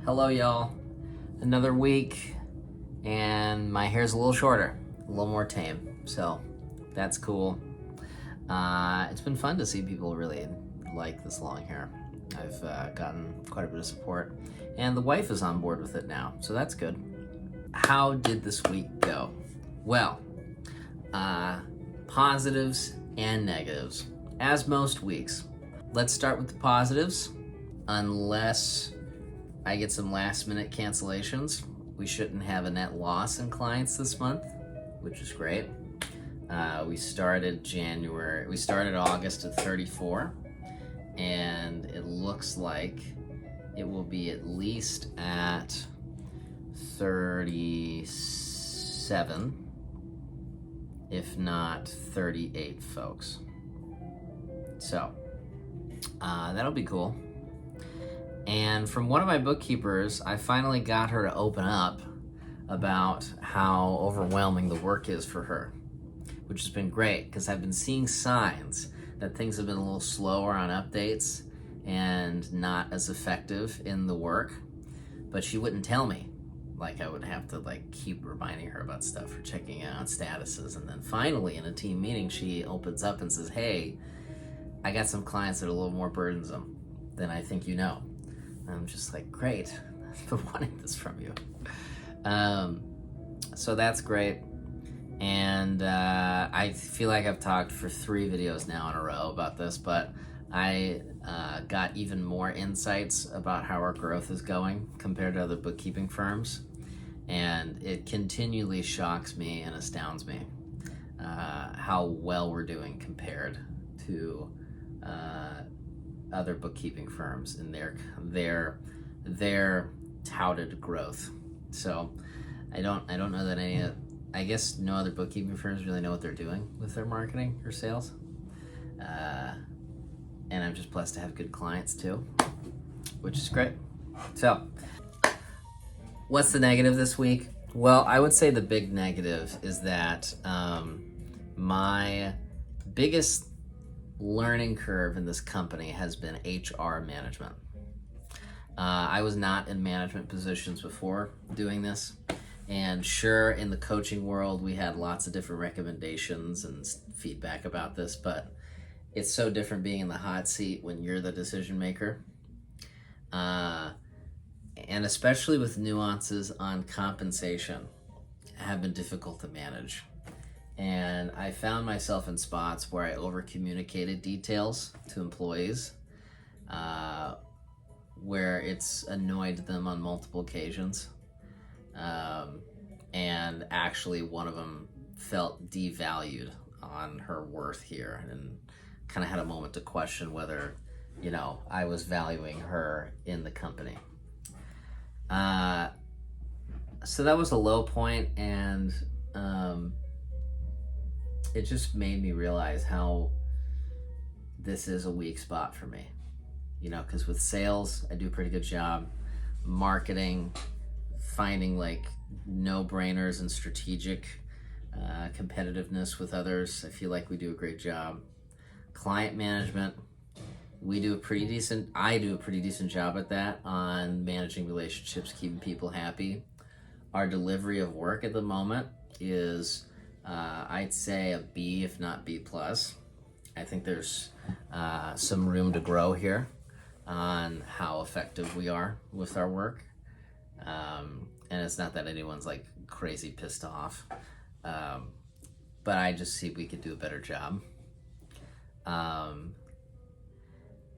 Hello, y'all. Another week, and my hair's a little shorter, a little more tame, so that's cool. It's been fun to see people really like this long hair. I've gotten quite a bit of support, and the wife is on board with it now, so that's good. How did this week go? Well, positives and negatives, as most weeks. Let's start with the positives. Unless I get some last minute cancellations, we shouldn't have a net loss in clients this month, which is great. We started August at 34, and it looks like it will be at least at 37, if not 38 folks. So that'll be cool. And from one of my bookkeepers, I finally got her to open up about how overwhelming the work is for her, which has been great because I've been seeing signs that things have been a little slower on updates and not as effective in the work, but she wouldn't tell me. Like, I would have to keep reminding her about stuff or checking out statuses. And then finally in a team meeting, she opens up and says, "Hey, I got some clients that are a little more burdensome than I think you know." I'm just like, great, I've been wanting this from you. So that's great. And I feel like I've talked for 3 videos now in a row about this, but I got even more insights about how our growth is going compared to other bookkeeping firms. And it continually shocks me and astounds me how well we're doing compared to other bookkeeping firms in their touted growth. So I don't know that I guess no other bookkeeping firms really know what they're doing with their marketing or sales. And I'm just blessed to have good clients too, which is great. So what's the negative this week? Well, I would say the big negative is that my biggest learning curve in this company has been HR management. I was not in management positions before doing this, and sure, in the coaching world we had lots of different recommendations and feedback about this, but it's so different being in the hot seat when you're the decision maker, and especially with nuances on compensation have been difficult to manage. And I found myself in spots where I over-communicated details to employees, where it's annoyed them on multiple occasions. And actually one of them felt devalued on her worth here and kind of had a moment to question whether, I was valuing her in the company. So that was a low point, and it just made me realize how this is a weak spot for me. Because with sales, I do a pretty good job. Marketing, finding no-brainers and strategic competitiveness with others, I feel like we do a great job. Client management, I do a pretty decent job at that, on managing relationships, keeping people happy. Our delivery of work at the moment is I'd say a B, if not B+. I think there's some room to grow here on how effective we are with our work. And it's not that anyone's crazy pissed off, but I just see we could do a better job.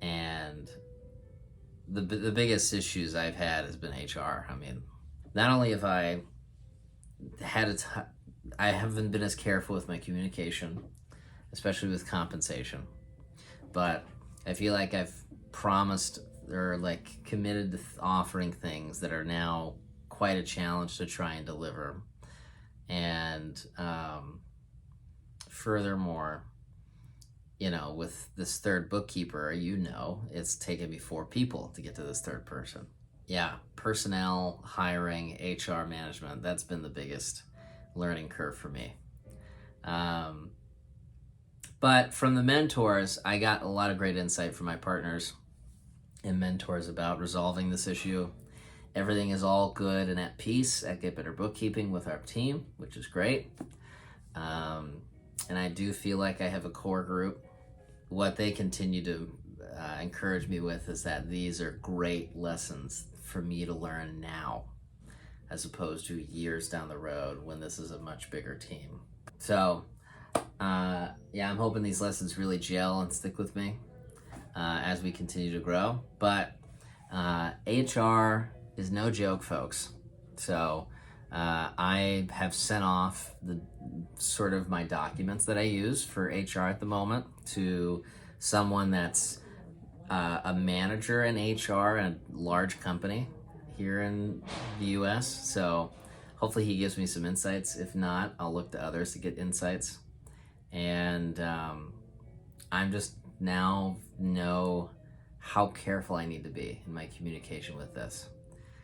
And the biggest issues I've had has been HR. I mean, not only have I haven't been as careful with my communication, especially with compensation, but I feel like I've promised or committed to offering things that are now quite a challenge to try and deliver. And furthermore, with this third bookkeeper, it's taken me 4 people to get to this third person. Yeah, personnel, hiring, HR management, that's been the biggest learning curve for me. But from the mentors, I got a lot of great insight from my partners and mentors about resolving this issue. everything is all good and at peace at Get Better Bookkeeping with our team, which is great. And I do feel like I have a core group. What they continue to encourage me with is that these are great lessons for me to learn now, as opposed to years down the road when this is a much bigger team. So, yeah, I'm hoping these lessons really gel and stick with me as we continue to grow. But HR is no joke, folks. So I have sent off the sort of my documents that I use for HR at the moment to someone that's a manager in HR in a large company here in the US. So hopefully he gives me some insights. If not, I'll look to others to get insights. And I'm just now know how careful I need to be in my communication with this.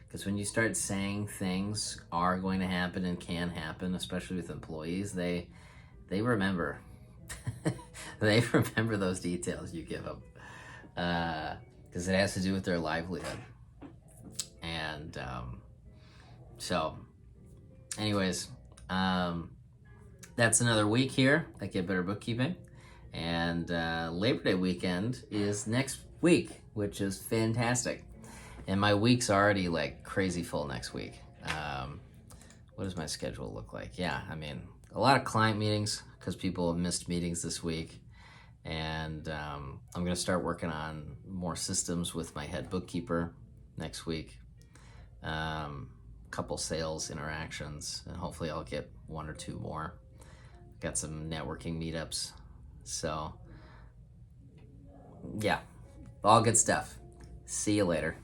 Because when you start saying things are going to happen and can happen, especially with employees, they remember. They remember those details you give them. Because it has to do with their livelihood. And so, anyways, that's another week here at Get Better Bookkeeping. And Labor Day weekend is next week, which is fantastic. And my week's already like crazy full next week. What does my schedule look like? Yeah, I mean, a lot of client meetings because people have missed meetings this week. And I'm going to start working on more systems with my head bookkeeper next week. Couple sales interactions, and hopefully I'll get one or two more. Got some networking meetups. So, yeah, all good stuff. See you later.